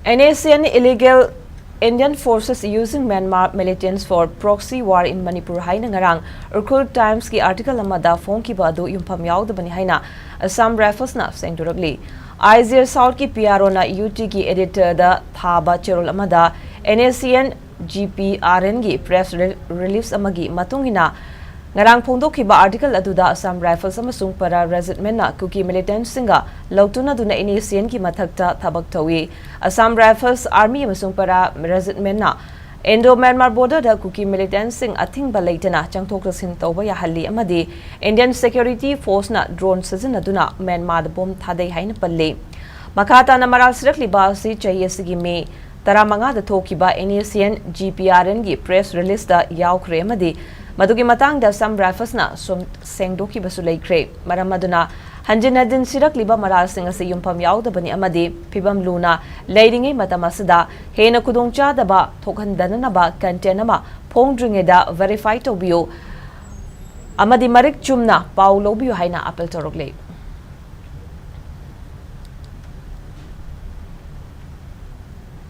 NSCN illegal Indian forces using Myanmar militants for proxy war in Manipur haina ngarang Urkul Times ki article amada phone ki badu yumpham yaodabani haina Assam Rifles na sengdorakli IGAR South ki PRO na UT ki editor da thaba cherol amada NSCN-IM gi press release amagi matungina ngarang phongdokhiba article aduda Assam Rifles amasung para regiment na kuki militant singa loutunaduna NSCN ki mathakta thabak thawi Assam Rifles army amasung para regiment na Indo-Myanmar border da kuki militant sing athing balaitana changthok sin tawba ya halli amadi Indian security force na drone sizinaduna Myanmar da bom thadai haina palle makata na maral sirakli ba si chayesigi me taramanga da thokiba NSCN-IM gi press release da yaukre amadi Madugi matang da Assam Rifles na sengdoki basu laikre maram aduna hanjinadin sirak liba maral sing ase yumpham yaodabani amadi phibam luna leiringe matamasada hena kudongcha daba thokhandana ba content ama phongdringe da verify to bio amadi marik chumna paulo bio haina apel torokle